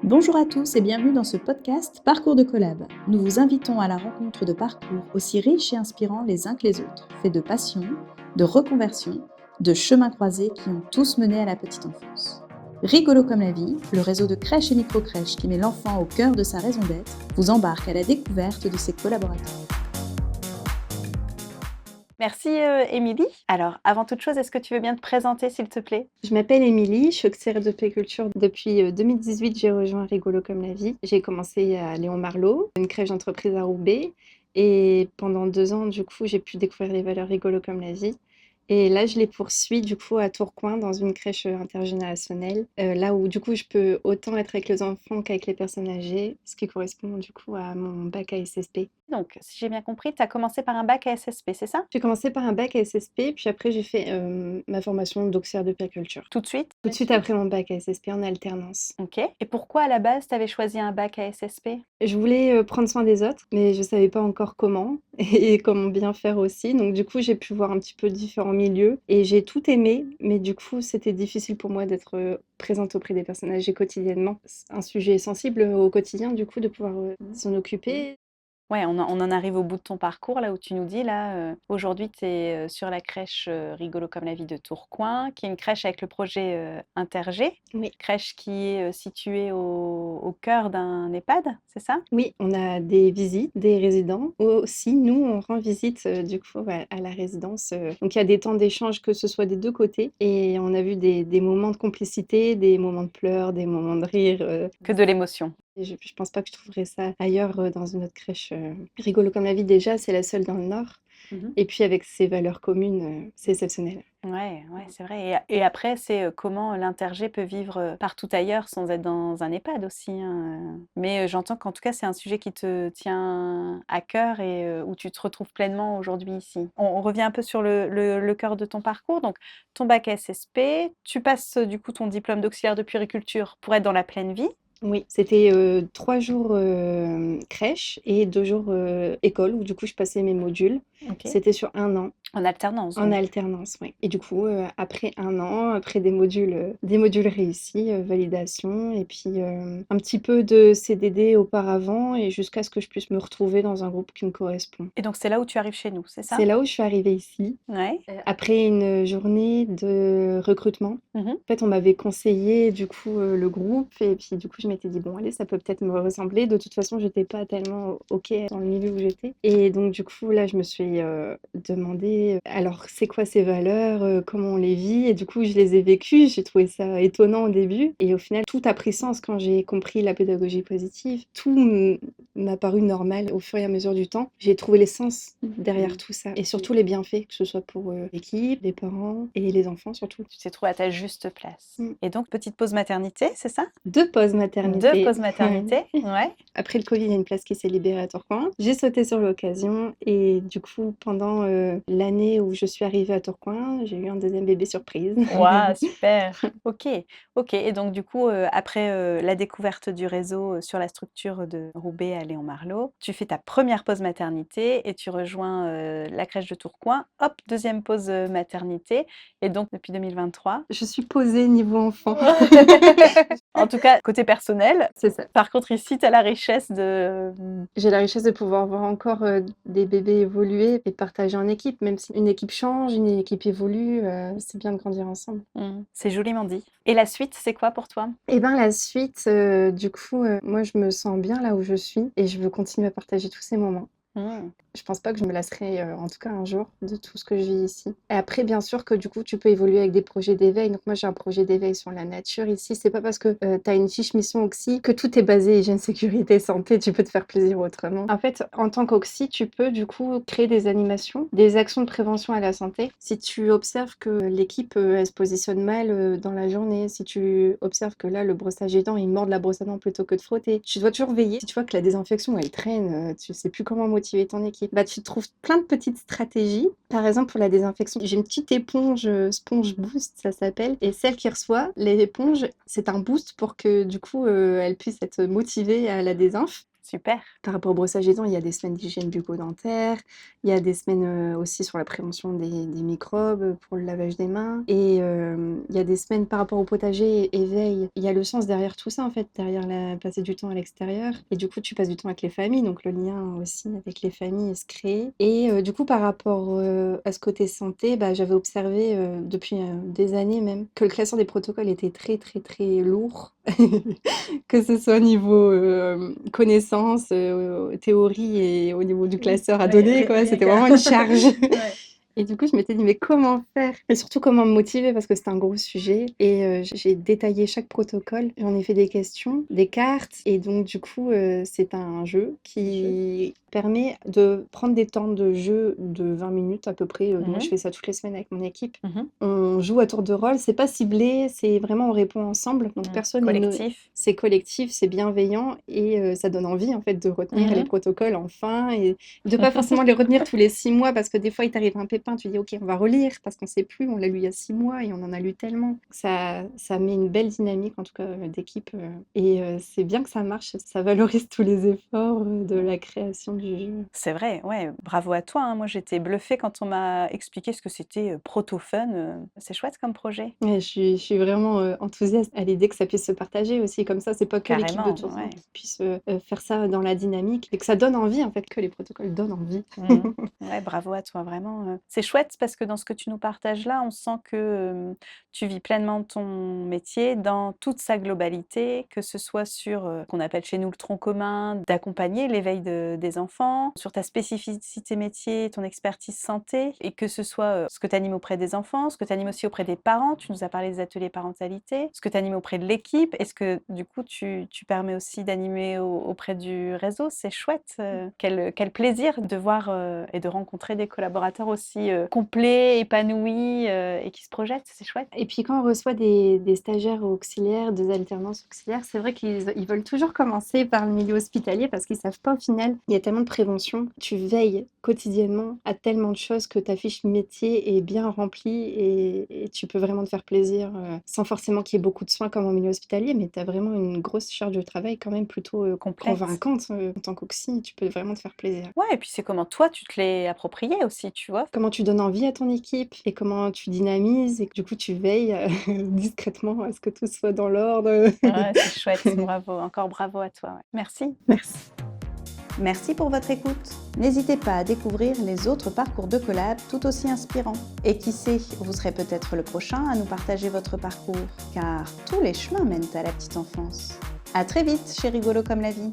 Bonjour à tous et bienvenue dans ce podcast Parcours de Collab. Nous vous invitons à la rencontre de parcours aussi riches et inspirants les uns que les autres, faits de passion, de reconversion, de chemins croisés qui ont tous mené à la petite enfance. Rigolo comme la vie, le réseau de crèches et micro-crèches qui met l'enfant au cœur de sa raison d'être, vous embarque à la découverte de ses collaborateurs. Merci Émilie. Alors, avant toute chose, est-ce que tu veux bien te présenter, s'il te plaît? Je m'appelle Émilie, je suis auxiliaire de péculture. Depuis 2018, j'ai rejoint Rigolo comme la vie. J'ai commencé à Léon Marlot, une crèche d'entreprise à Roubaix. Et pendant 2 ans, du coup, j'ai pu découvrir les valeurs Rigolo comme la vie. Et là, je les poursuis du coup à Tourcoing dans une crèche intergénérationnelle, là où du coup je peux autant être avec les enfants qu'avec les personnes âgées, ce qui correspond du coup à mon bac à SSP. Donc, si j'ai bien compris, tu as commencé par un bac à SSP, c'est ça? J'ai commencé par un bac à SSP, puis après j'ai fait ma formation d'auxiliaire de péculture. Tout de suite? Tout de suite après mon bac à SSP en alternance. Ok. Et pourquoi à la base, tu avais choisi un bac à SSP? Je voulais prendre soin des autres, mais je savais pas encore comment et comment bien faire aussi. Donc du coup, j'ai pu voir un petit peu différents milieux et j'ai tout aimé, mais du coup, c'était difficile pour moi d'être présente auprès des personnes âgées quotidiennement. C'est un sujet sensible au quotidien, du coup, de pouvoir s'en occuper. Ouais, on en arrive au bout de ton parcours, là où tu nous dis, là, aujourd'hui, tu es sur la crèche Rigolo comme la vie de Tourcoing, qui est une crèche avec le projet Intergé, Oui. crèche qui est située au cœur d'un EHPAD, c'est ça? Oui, on a des visites, des résidents. Aussi, nous, on rend visite du coup à la résidence. Donc, il y a des temps d'échange, que ce soit des deux côtés. Et on a vu des moments de complicité, des moments de pleurs, des moments de rire. Que de l'émotion. Et je pense pas que je trouverais ça ailleurs dans une autre crèche. Rigolo comme la vie, déjà, c'est la seule dans le Nord. Mhm. Et puis, avec ses valeurs communes, c'est exceptionnel. Ouais, c'est vrai. Et après, c'est comment l'intergé peut vivre partout ailleurs sans être dans un EHPAD aussi, hein. Mais j'entends qu'en tout cas, c'est un sujet qui te tient à cœur et où tu te retrouves pleinement aujourd'hui ici. On revient un peu sur le cœur de ton parcours. Donc, ton bac SSP, tu passes du coup ton diplôme d'auxiliaire de puériculture pour être dans la pleine vie. Oui, c'était 3 jours crèche et 2 jours école, où du coup, je passais mes modules. Ok. C'était sur un an. En alternance, En donc. alternance, oui. Et du coup, après un an, après des modules réussis, validation et puis, un petit peu de CDD auparavant et jusqu'à ce que je puisse me retrouver dans un groupe qui me correspond. Et donc, c'est là où tu arrives chez nous, c'est ça? C'est là où je suis arrivée ici, Ouais. après une journée de recrutement. Mhm. En fait, on m'avait conseillé du coup, le groupe et puis du coup, je m'étais dit: «Bon allez, ça peut peut-être me ressembler». De toute façon, j'étais pas tellement OK dans le milieu où j'étais et donc du coup, là, je me suis, demandé, alors c'est quoi ces valeurs? Comment on les vit? Et du coup, je les ai vécues. J'ai trouvé ça étonnant au début et au final, tout a pris sens quand j'ai compris la pédagogie positive. Tout m'a paru normal au fur et à mesure du temps. J'ai trouvé les sens derrière tout ça et surtout les bienfaits, que ce soit pour, l'équipe, les parents et les enfants surtout. Tu t'es trouvée à ta juste place. Mmh. Et donc, petite pause maternité, c'est ça? 2 pauses 2 maternité. pauses maternité, ouais. Après le Covid, il y a une place qui s'est libérée à Tourcoing. J'ai sauté sur l'occasion et du coup, pendant, l'année où je suis arrivée à Tourcoing, j'ai eu un deuxième bébé surprise. Waouh, super. OK, OK. Et donc du coup, après, la découverte du réseau, sur la structure de Roubaix à Léon Marlot, tu fais ta première pause maternité et tu rejoins, la crèche de Tourcoing. Hop, deuxième pause, maternité et donc depuis 2023. Je suis posée niveau enfant. En tout cas, côté personnel. C'est ça. Par contre, ici, tu as la richesse de, J'ai la richesse de pouvoir voir encore, des bébés évoluer et partager en équipe. Même si une équipe change, une équipe évolue, c'est bien de grandir ensemble. C'est joliment dit. Et la suite, c'est quoi pour toi? Et ben, la suite, du coup, moi je me sens bien là où je suis et je veux continuer à partager tous ces moments. Je pense pas que je me lasserai, en tout cas un jour, de tout ce que je vis ici. Et après, bien sûr que du coup, tu peux évoluer avec des projets d'éveil. Donc moi, j'ai un projet d'éveil sur la nature ici. C'est pas parce que tu as une fiche mission Oxy que tout est basé hygiène, sécurité, santé, tu peux te faire plaisir autrement. En fait, en tant qu'Oxy, tu peux du coup créer des animations, des actions de prévention à la santé. Si tu observes que l'équipe, elle se positionne mal, dans la journée, si tu observes que là, le brossage des dents, il mord la brosse à dents plutôt que de frotter, tu dois toujours veiller. Si tu vois que la désinfection, elle traîne, tu sais plus comment motiver ton équipe, bah, tu trouves plein de petites stratégies. Par exemple, pour la désinfection, j'ai une petite éponge, Sponge Boost, ça s'appelle. Et celle qui reçoit l'éponge, c'est un boost pour que du coup, elle puisse être motivée à la désinf. Super. Par rapport au brossage des dents, il y a des semaines d'hygiène bucco-dentaire, il y a des semaines aussi sur la prévention des microbes, pour le lavage des mains. Et il y a des semaines par rapport au potager, éveil. Il y a le sens derrière tout ça, en fait, derrière passer du temps à l'extérieur. Et du coup, tu passes du temps avec les familles, donc le lien aussi avec les familles se crée. Et du coup, par rapport à ce côté santé, bah, j'avais observé depuis des années même que le classeur des protocoles était très, très, très lourd. Que ce soit au niveau connaissance, théorie et au niveau du classeur à donner, quoi. C'était vraiment une charge. Ouais. Et du coup, je m'étais dit, mais comment faire? Et surtout, comment me motiver parce que c'était un gros sujet. Et j'ai détaillé chaque protocole. J'en ai fait des questions, des cartes. Et donc, du coup, c'est un jeu qui permet de prendre des temps de jeu de 20 minutes à peu près. Moi, je fais ça toutes les semaines avec mon équipe. On joue à tour de rôle. C'est pas ciblé, c'est vraiment on répond ensemble. Donc, personne n'est Collectif. c'est collectif, c'est bienveillant et ça donne envie en fait de retenir les protocoles enfin et de pas forcément les retenir tous les 6 mois parce que des fois il t'arrive un pépin, tu dis ok on va relire parce qu'on sait plus, on l'a lu il y a 6 mois et on en a lu tellement. Ça met une belle dynamique en tout cas d'équipe et c'est bien que ça marche, ça valorise tous les efforts de la création du jeu. C'est vrai, ouais, bravo à toi, hein. Moi, j'étais bluffée quand on m'a expliqué ce que c'était, Protofun, c'est chouette comme projet. Ouais, je suis vraiment enthousiaste à l'idée que ça puisse se partager aussi comme ça, c'est pas que l'équipe de Carrément, tour ouais. qui puisse faire ça dans la dynamique et que ça donne envie en fait, que les protocoles donnent envie. Ouais, bravo à toi, vraiment, c'est chouette parce que dans ce que tu nous partages là, on sent que, tu vis pleinement ton métier dans toute sa globalité, que ce soit sur, qu'on appelle chez nous le tronc commun, d'accompagner l'éveil des enfants, sur ta spécificité métier, ton expertise santé et que ce soit, ce que tu animes auprès des enfants, ce que tu animes aussi auprès des parents. Tu nous as parlé des ateliers parentalité, ce que tu animes auprès de l'équipe. Est-ce que du coup tu permets aussi d'animer auprès du réseau? C'est chouette, quel plaisir de voir, et de rencontrer des collaborateurs aussi, complets, épanouis, et qui se projettent, c'est chouette. Et puis quand on reçoit des stagiaires auxiliaires, des alternances auxiliaires, c'est vrai qu'ils veulent toujours commencer par le milieu hospitalier parce qu'ils savent pas au final, il y a tellement de prévention. Tu veilles quotidiennement à tellement de choses que ta fiche métier est bien remplie et tu peux vraiment te faire plaisir sans forcément qu'il y ait beaucoup de soins comme en milieu hospitalier, mais tu as vraiment une grosse charge de travail quand même plutôt Complète. convaincante en tant qu'auxi. Tu peux vraiment te faire plaisir. Ouais et puis c'est comment toi tu te l'es approprié aussi, tu vois? Comment tu donnes envie à ton équipe et comment tu dynamises et que du coup tu veilles discrètement à ce que tout soit dans l'ordre. Ouais, c'est chouette, bravo, encore bravo à toi, ouais. Merci. Merci. Merci pour votre écoute. N'hésitez pas à découvrir les autres parcours de collab tout aussi inspirants. Et qui sait, vous serez peut-être le prochain à nous partager votre parcours, car tous les chemins mènent à la petite enfance. À très vite chez Rigolo comme la vie.